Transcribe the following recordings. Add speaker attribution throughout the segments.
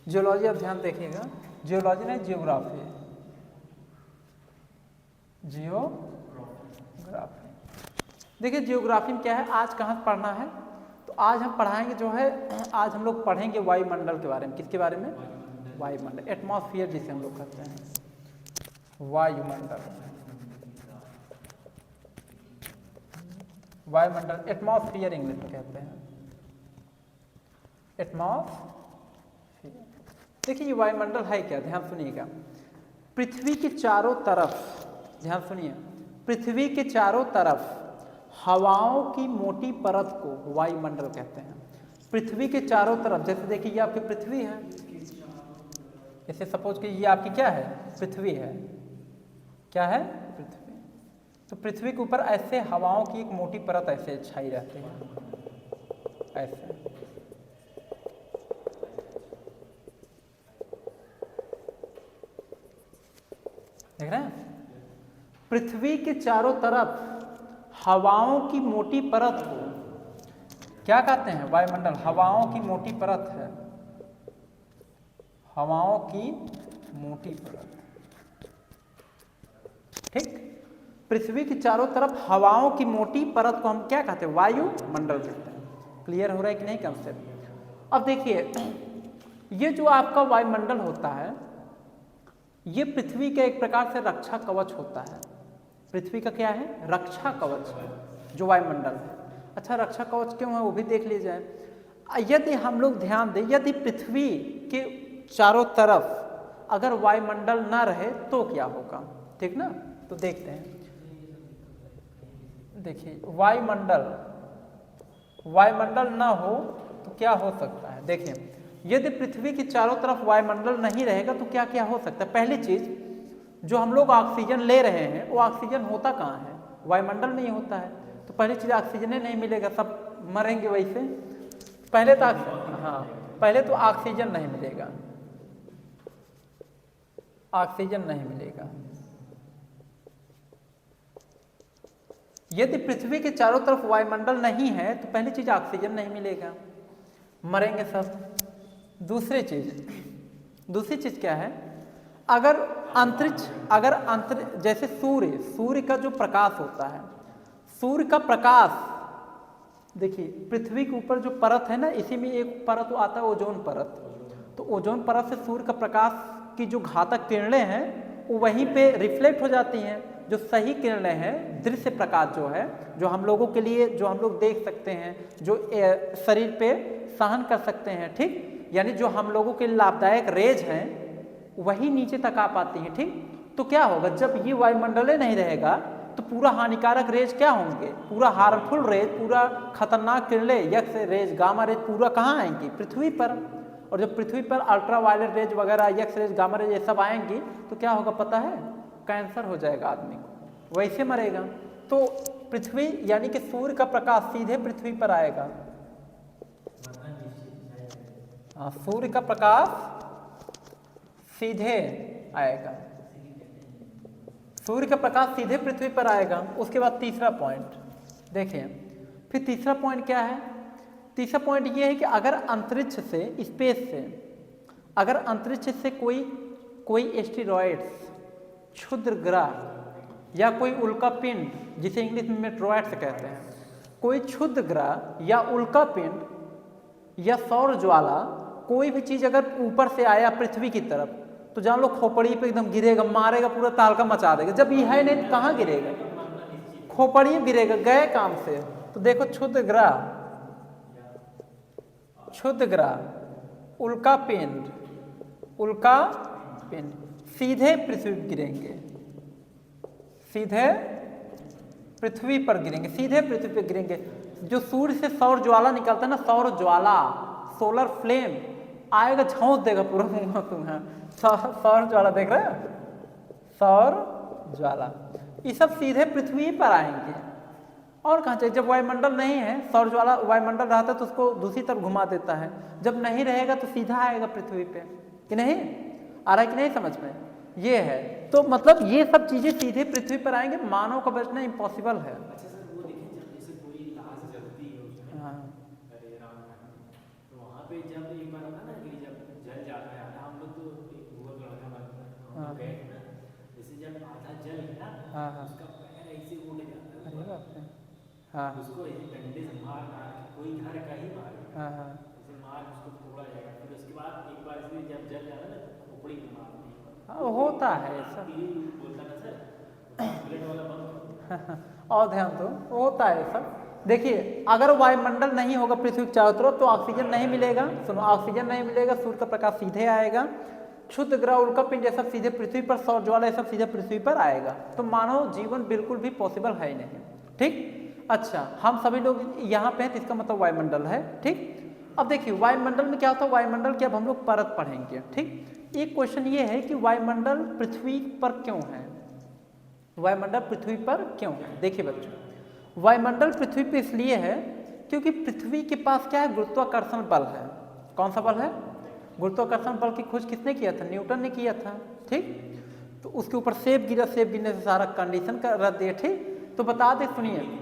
Speaker 1: Geology आप ध्यान देखिएगा, जियोलॉजी नहीं जियोग्राफी, जियोग्राफी। देखिए जियोग्राफी में क्या है, आज कहाँ पढ़ना है, तो आज हम पढ़ाएंगे जो है, आज हम लोग पढ़ेंगे वायुमंडल के बारे में। किसके बारे में? वायुमंडल, एटमॉस्फेयर जिसे हम लोग कहते हैं, वायुमंडल, वायुमंडल, एटमॉस्फेयर इंग्लिश में कहते हैं, एटमॉस्फेयर। देखिए ये वायुमंडल है क्या, ध्यान सुनिएगा। पृथ्वी के चारों तरफ, ध्यान सुनिए, पृथ्वी के चारों तरफ हवाओं की मोटी परत को वायुमंडल कहते हैं। पृथ्वी के चारों तरफ, जैसे देखिए ये आपकी पृथ्वी है, जैसे सपोज कि ये आपकी क्या है, पृथ्वी है, क्या है, पृथ्वी। तो पृथ्वी के ऊपर ऐसे हवाओं की एक मोटी परत ऐसे छाई रहती है, ऐसे। देख रहे हैं? पृथ्वी के चारों तरफ हवाओं की मोटी परत को क्या कहते हैं? वायुमंडल। हवाओं की मोटी परत है, हवाओं की मोटी परत, ठीक। पृथ्वी के चारों तरफ हवाओं की मोटी परत को हम क्या कहते हैं? वायुमंडल कहते हैं। क्लियर हो रहा है कि नहीं कंसेप्ट? अब देखिए ये जो आपका वायुमंडल होता है, ये पृथ्वी का एक प्रकार से रक्षा कवच होता है। पृथ्वी का क्या है? रक्षा कवच है जो वायुमंडल है। अच्छा, रक्षा कवच क्यों है वो भी देख लीजिए। यदि हम लोग ध्यान दें, यदि पृथ्वी के चारों तरफ अगर वायुमंडल ना रहे तो क्या होगा, ठीक ना? तो देखते हैं। देखिए वायुमंडल ना हो तो क्या हो सकता है? देखिए यदि पृथ्वी के चारों तरफ वायुमंडल नहीं रहेगा तो क्या क्या हो सकता है? पहली चीज, जो हम लोग ऑक्सीजन ले रहे हैं वो ऑक्सीजन होता कहाँ है? वायुमंडल में ही होता है। तो पहली चीज ऑक्सीजन नहीं मिलेगा, सब मरेंगे वैसे। पहले तो हाँ, पहले तो ऑक्सीजन नहीं मिलेगा, ऑक्सीजन नहीं मिलेगा। यदि पृथ्वी के चारों तरफ वायुमंडल नहीं है तो पहली चीज ऑक्सीजन नहीं मिलेगा, मरेंगे सब। दूसरी चीज क्या है? अगर अंतरिक्ष जैसे सूर्य का जो प्रकाश होता है, सूर्य का प्रकाश, देखिए पृथ्वी के ऊपर जो परत है ना, इसी में एक परत आता है ओजोन परत। तो ओजोन परत से सूर्य का प्रकाश की जो घातक किरणें हैं वो वहीं पे रिफ्लेक्ट हो जाती हैं। जो सही किरणें हैं, दृश्य प्रकाश जो है, जो हम लोगों के लिए, जो हम लोग देख सकते हैं, जो शरीर पे सहन कर सकते हैं, ठीक, यानी जो हम लोगों के लिए लाभदायक रेज हैं वही नीचे तक आ पाती हैं, ठीक। तो क्या होगा, जब ये वायुमंडल नहीं रहेगा तो पूरा हानिकारक रेज क्या होंगे? पूरा हार्मफुल रेज, पूरा खतरनाक किरणें, यक्स रेज, गामा रेज पूरा कहाँ आएंगी? पृथ्वी पर। और जब पृथ्वी पर अल्ट्रावायलेट रेज वगैरह, यक्स रेज, गामा रेज ये सब आएंगी तो क्या होगा पता है? कैंसर हो जाएगा आदमी को, वैसे मरेगा। तो पृथ्वी यानी कि सूर्य का प्रकाश सीधे पृथ्वी पर आएगा। हाँ, सूर्य का प्रकाश सीधे आएगा, सूर्य का प्रकाश सीधे पृथ्वी पर आएगा। उसके बाद तीसरा पॉइंट देखिए, फिर तीसरा पॉइंट क्या है? तीसरा पॉइंट ये है कि अगर अंतरिक्ष से, स्पेस से, अगर अंतरिक्ष से कोई एस्टेरॉइड्स, क्षुद्र ग्रह या कोई उल्का पिंड, जिसे इंग्लिश में मेट्रोइड्स कहते हैं, कोई क्षुद्र ग्रह या उल्का पिंड या सौर ज्वाला, कोई भी चीज अगर ऊपर से आया पृथ्वी की तरफ तो जान लो खोपड़ी पे एकदम गिरेगा, मारेगा, पूरा तहलका मचा देगा। जब ये है नहीं तो कहाँ गिरेगा? खोपड़ी गिरेगा, गए काम से। तो देखो क्षुद्र ग्रह, उल्का पिंड सीधे पृथ्वी पर गिरेंगे, सीधे पृथ्वी पर गिरेंगे। जो सूर्य से सौर ज्वाला निकलता है ना, सौर ज्वाला, सोलर फ्लेम आएगा, झोंक देगा पूरा मुंह तुम्हें। सौर ज्वाला देख रहे हैं? सौर ज्वाला ये सब सीधे पृथ्वी पर आएंगे। और कहाँ चाहिए? जब वायुमंडल नहीं है, सौर ज्वाला वायुमंडल रहता है तो उसको दूसरी तरफ घुमा देता है, जब नहीं रहेगा तो सीधा आएगा पृथ्वी पे। कि नहीं आ रहा है कि नहीं समझ में? ये है। तो मतलब ये सब चीजें सीधे पृथ्वी पर आएंगे, मानव का बचना इम्पॉसिबल है। हाँ
Speaker 2: उसको एक डंडे से मार कोई घर का ही मार
Speaker 1: हाँ हाँ
Speaker 2: उसे मार उसको तोड़ा जाएगा, फिर उसके बाद एक बार इसलिए जब जल जाता है ना खोपड़ी में मारते हैं।
Speaker 1: हाँ, होता है ऐसा।
Speaker 2: बोलता ना सर बुलेट वाला बंद
Speaker 1: और ध्यान दो, होता है ऐसा। देखिए अगर वायुमंडल नहीं होगा पृथ्वी के चारों तरफ तो ऑक्सीजन नहीं मिलेगा। सुनो, ऑक्सीजन नहीं मिलेगा, सूर्य का प्रकाश सीधे आएगा, क्षुद्र ग्रह उल्कापिंड ये सब सीधे पृथ्वी पर, सौर ज्वाला ये सब सीधे पृथ्वी पर आएगा, तो मानव जीवन बिल्कुल भी पॉसिबल है ही नहीं। ठीक, अच्छा हम सभी लोग यहाँ पे हैं तो इसका मतलब वायुमंडल है। ठीक, अब देखिए वायुमंडल में क्या होता है, वायुमंडल की अब हम लोग परत पढ़ेंगे। ठीक, एक क्वेश्चन ये है कि वायुमंडल पृथ्वी पर क्यों है, वायुमंडल पृथ्वी पर क्यों है। देखिए बच्चों, वायुमंडल पृथ्वी पर इसलिए है क्योंकि पृथ्वी के पास क्या है, गुरुत्वाकर्षण बल है। कौन सा बल है, गुरुत्वाकर्षण बल की खोज किसने किया था, न्यूटन ने किया था। ठीक, तो उसके ऊपर सेब गिरा, सेब गिरने से सारा कंडीशन का रद्द दिया। ठीक, तो बता दे, सुनिए,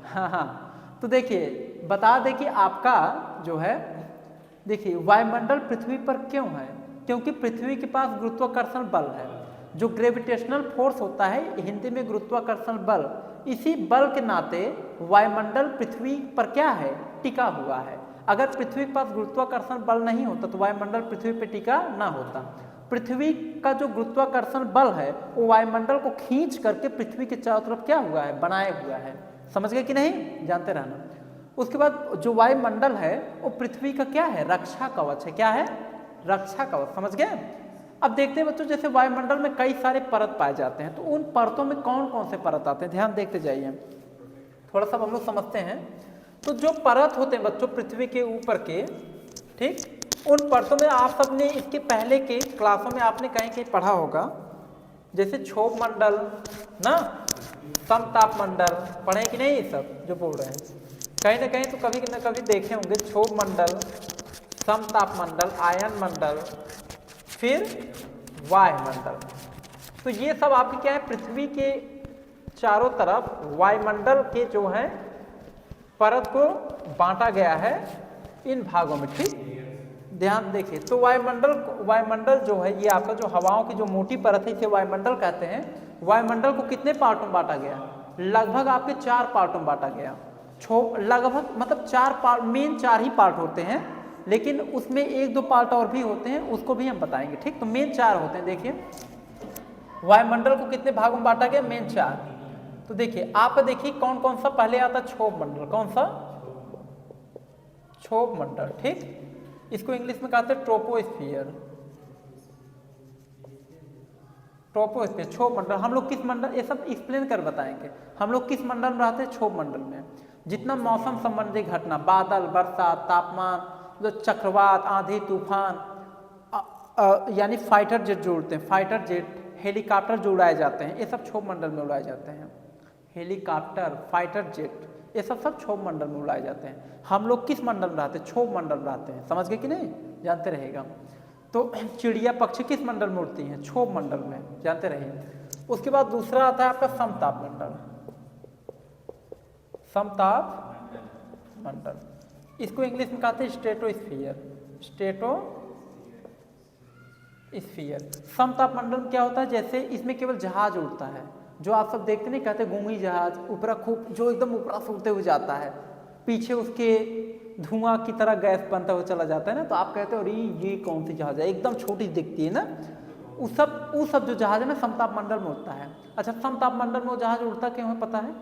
Speaker 1: हाँ हाँ, तो देखिए बता दे कि आपका जो है, देखिए वायुमंडल पृथ्वी पर क्यों है, क्योंकि पृथ्वी के पास गुरुत्वाकर्षण बल है। जो ग्रेविटेशनल फोर्स होता है, हिंदी में गुरुत्वाकर्षण बल, इसी बल के नाते वायुमंडल पृथ्वी पर क्या है, टिका हुआ है। अगर पृथ्वी के पास गुरुत्वाकर्षण बल नहीं होता तो वायुमंडल पृथ्वी पर टिका ना होता। पृथ्वी का जो गुरुत्वाकर्षण बल है वो वायुमंडल को खींच करके पृथ्वी के चारों तरफ क्या हुआ है, बनाए हुआ है। समझ गए कि नहीं, जानते रहना। उसके बाद जो वायुमंडल है वो पृथ्वी का क्या है, रक्षा कवच है। क्या है, रक्षा कवच। समझ गए। अब देखते हैं बच्चों, जैसे वायुमंडल में कई सारे परत पाए जाते हैं, तो उन परतों में कौन कौन से परत आते हैं, ध्यान देखते जाइए, थोड़ा सा हम लोग समझते हैं। तो जो परत होते हैं बच्चों पृथ्वी के ऊपर के, ठीक, उन परतों में आप सबने इसके पहले के क्लासों में आपने कहीं कहीं पढ़ा होगा, जैसे क्षोभ मंडल ना, समताप मंडल, पढ़े कि नहीं, ये सब जो बोल रहे हैं कहीं ना कहीं तो कभी ना कभी देखे होंगे। क्षोभ मंडल, समताप मंडल, आयन मंडल, फिर वायुमंडल। तो ये सब आपके क्या है, पृथ्वी के चारों तरफ वायुमंडल के जो है परत को बांटा गया है इन भागों में। ठीक, ध्यान देखिए, तो वायुमंडल जो है ये आपका जो हवाओं की जो मोटी परत है इसे वायुमंडल कहते हैं। वायुमंडल को कितने पार्टों में बांटा गया, लगभग आपके 4 पार्टों में बांटा गया। लगभग मतलब 4 पार्ट, मेन 4 ही पार्ट होते हैं, लेकिन उसमें 1-2 पार्ट और भी होते हैं, उसको भी हम बताएंगे। ठीक, तो मेन 4 होते हैं। देखिए वायुमंडल को कितने भागों में बांटा गया, मेन 4। तो देखिए आप देखिए कौन कौन सा पहले आता, क्षोभ मंडल। कौन सा, क्षोभ मंडल। ठीक, इसको इंग्लिश में कहते हैं ट्रोपोस्फियर। ट्रोपोस्फियर, क्षोभ मंडल। हम लोग किस मंडल, ये सब एक्सप्लेन कर बताएंगे, हम लोग किस मंडल में रहते हैं, क्षोभ मंडल में। जितना मौसम संबंधी घटना, बादल, बरसात, तापमान, जो चक्रवात, आंधी, तूफान, यानी फाइटर जेट जो उड़ते हैं, फाइटर जेट, हेलीकॉप्टर जो उड़ाए जाते हैं, ये सब क्षोभ मंडल में उड़ाए जाते हैं। हेलीकॉप्टर, फाइटर जेट, ये सब क्षोभ मंडल में उड़ाए जाते हैं। हम लोग किस मंडल में रहते हैं, क्षोभ मंडल में रहते हैं। समझ गए कि नहीं, जानते रहेगा। तो चिड़िया पक्षी किस मंडल में उड़ती हैं, क्षोभ मंडल में, जानते रहिए। उसके बाद दूसरा आता है आपका समताप मंडल। समताप मंडल, इसको इंग्लिश में कहते हैं स्ट्रेटोस्फियर। स्ट्रेटोस्फियर। समताप मंडल में क्या होता है, जैसे इसमें केवल जहाज उड़ता है, जो आप सब देखते नहीं, कहते गूंगी जहाज, ऊपरा खूब जो एकदम ऊपरा से उड़ते हुए जाता है, पीछे उसके धुआं की तरह गैस बनता हुआ चला जाता है ना, तो आप कहते हो अरे ये कौन सी जहाज है, एकदम छोटी दिखती है ना। वो सब जो जहाज है ना समताप मंडल में उड़ता है। अच्छा, समताप मंडल में वो जहाज उड़ता क्यों है पता है,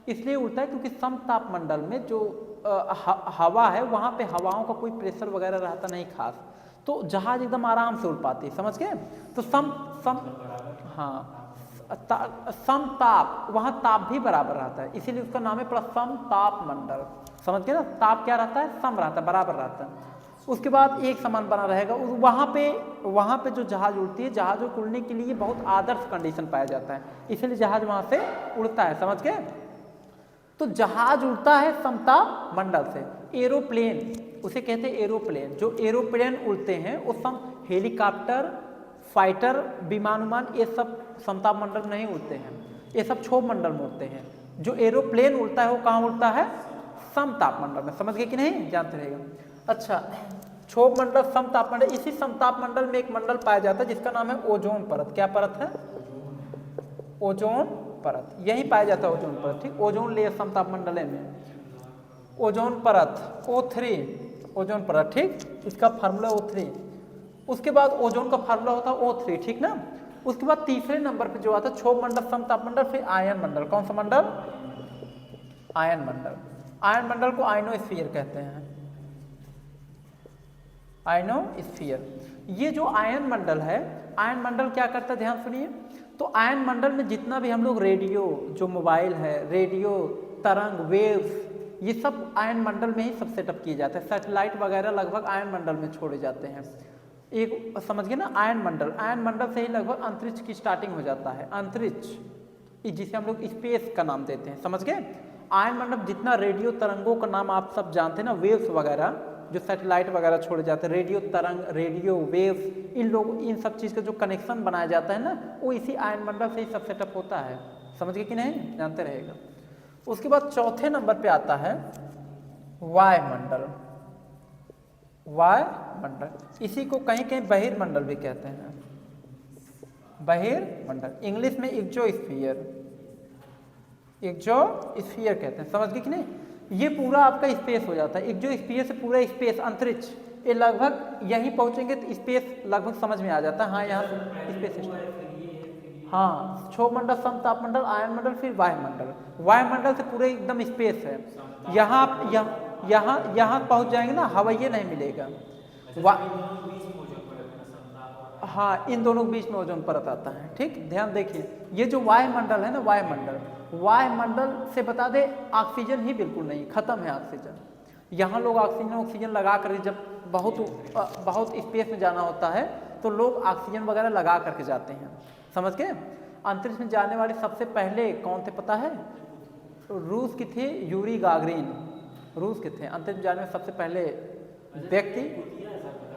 Speaker 1: इसलिए उड़ता है क्योंकि समताप मंडल में जो हवा है वहाँ पे हवाओं का कोई प्रेशर वगैरह रहता नहीं खास, तो जहाज एकदम आराम से उड़ पाती है। समझ गए। तो समताप, वहाँ ताप भी बराबर रहता है, इसीलिए उसका नाम है समताप मंडल। समझ गए ना, ताप क्या रहता है, सम रहता है, बराबर रहता है। उसके बाद एक समान बना रहेगा। वहाँ पे जो जहाज उड़ती है, जहाजों को उड़ने के लिए बहुत आदर्श कंडीशन पाया जाता है, इसीलिए जहाज वहाँ से उड़ता है। समझ गए। तो जहाज उड़ता है समताप मंडल से। एरोप्लेन, उसे कहते हैं एरोप्लेन। जो एरोप्लेन उड़ते हैं वो हेलीकॉप्टर, फाइटर, विमान, ये सब समताप मंडल में नहीं उड़ते हैं, ये सब क्षोभ मंडल में उड़ते हैं। जो एरोप्लेन उड़ता है वो कहाँ उड़ता है, समताप मंडल में। समझ गए कि नहीं, जानते रहेगा। अच्छा, क्षोभ मंडल, समताप मंडल। इसी समताप मंडल में एक मंडल पाया जाता है जिसका नाम है ओजोन परत। क्या परत है, ओजोन परत, यही पाया जाता है ओजोन परत। ठीक, ओजोन लेयर समतापमंडल में ओजोन परत O3, ओजोन परत। ठीक, इसका फार्मूला O3। उसके बाद ओजोन का फार्मूला होता है O3। ठीक ना, उसके बाद तीसरे नंबर पे जो आता है क्षोभ मंडल, समतापमंडल, फिर आयन मंडल। कौन सा मंडल? आयन मंडल। आयन मंडल को आयनोस्फीयर कहते हैं, आयनोस्फीयर। ये जो आयन मंडल है, आयन मंडल क्या करता है ध्यान सुनिए। तो आयन मंडल में जितना भी हम लोग रेडियो, जो मोबाइल है, रेडियो तरंग, वेव्स, ये सब आयन मंडल में ही सब सेटअप किए जाते हैं। सैटेलाइट वगैरह लगभग आयन मंडल में छोड़े जाते हैं। एक समझ गए ना, आयन मंडल, आयन मंडल से ही लगभग अंतरिक्ष की स्टार्टिंग हो जाता है। अंतरिक्ष, जिसे हम लोग स्पेस का नाम देते हैं, समझ गए। आयन मंडल जितना रेडियो तरंगों का नाम आप सब जानते हैं ना, वेव्स वगैरह, जो सैटेलाइट वगैरह छोड़े जाते हैं, रेडियो तरंग, रेडियो वेव्स, इन सब चीज़ का जो कनेक्शन बनाया जाता है ना, वो इसी आयन मंडल से ही सब सेटअप होता है। समझ गए कि नहीं, जानते रहेगा। उसके बाद चौथे नंबर पे आता है वायुमंडल। वायुमंडल, इसी को कहीं कहीं बहिर्मंडल भी कहते हैं, बहिर्मंडल, इंग्लिश में एक्सोस्फीयर, एक्सोस्फीयर कहते हैं। समझ गए कि नहीं, ये पूरा आपका स्पेस हो जाता है। एक्सोस्फीयर से पूरा स्पेस, अंतरिक्ष, ये लगभग यहीं पहुंचेंगे तो स्पेस लगभग समझ में आ जाता है। हाँ, यहाँ स्पेस, हाँ, क्षोभ मंडल, समतापमंडल, आयन मंडल, फिर वायुमंडल। वायुमंडल से पूरे एकदम स्पेस है। यहाँ पहुंच जाएंगे ना, हवाई नहीं मिलेगा। हाँ, इन दोनों के बीच में ओजोन परत आता है। ठीक, ध्यान देखिए, ये जो वायुमंडल है ना, वायुमंडल से बता दे, ऑक्सीजन ही बिल्कुल नहीं, खत्म है ऑक्सीजन। यहाँ लोग ऑक्सीजन लगा कर, जब बहुत स्पेस में जाना होता है तो लोग ऑक्सीजन वगैरह लगा करके जाते हैं। समझ गए। अंतरिक्ष में जाने वाले सबसे पहले कौन थे पता है? रूस की थे, यूरी गागरिन, रूस के थे अंतरिक्ष में जाने में सबसे पहले व्यक्ति।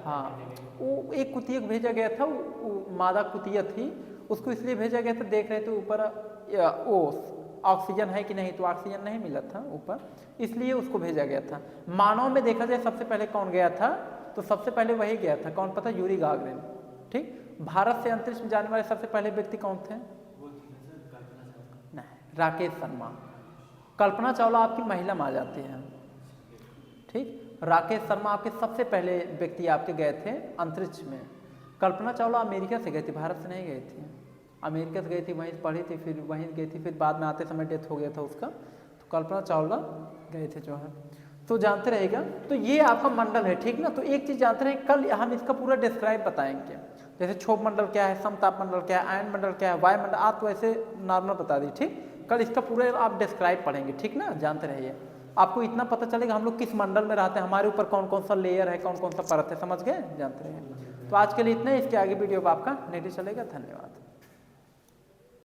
Speaker 1: हाँ, वो एक कुतिया को भेजा गया था, वो मादा कुतिया थी, उसको इसलिए भेजा गया था, देख रहे थे ऊपर वो ऑक्सीजन है कि नहीं, तो ऑक्सीजन नहीं मिला था ऊपर, इसलिए उसको भेजा गया था। मानव में देखा जाए सबसे पहले कौन गया था, तो सबसे पहले वही गया था। कौन पता? Yuri Gagarin. ठीक, भारत से अंतरिक्ष में जाने वाले सबसे पहले व्यक्ति कौन थे? नहीं, राकेश शर्मा। कल्पना चावला आपकी महिला में आ जाती है। ठीक, राकेश शर्मा आपके सबसे पहले व्यक्ति आपके गए थे अंतरिक्ष में। कल्पना चावला अमेरिका से गई थी, भारत से नहीं गई थी, अमेरिका से गई थी, वहीं पढ़ी थी, फिर वहीं गई थी, फिर बाद में आते समय डेथ हो गया था उसका, तो कल्पना चावला गए थे जो है, तो जानते रहेगा। तो ये आपका मंडल है। ठीक ना, तो एक चीज़ जानते रहे, कल हम इसका पूरा डिस्क्राइब बताएंगे, जैसे क्षोभ मंडल क्या है, समताप मंडल क्या है, आयन मंडल क्या है, वायुमंडल, आप तो ऐसे नॉर्मल बता दी। ठीक, कल इसका पूरा आप डिस्क्राइब पढ़ेंगे। ठीक ना, जानते रहिए, आपको इतना पता चलेगा हम लोग किस मंडल में रहते हैं, हमारे ऊपर कौन कौन सा लेयर है, कौन कौन सा परत है। समझ गए, जानते रहिए। तो आज के लिए इतना ही, इसके आगे वीडियो आपका नेक्स्ट चलेगा। धन्यवाद।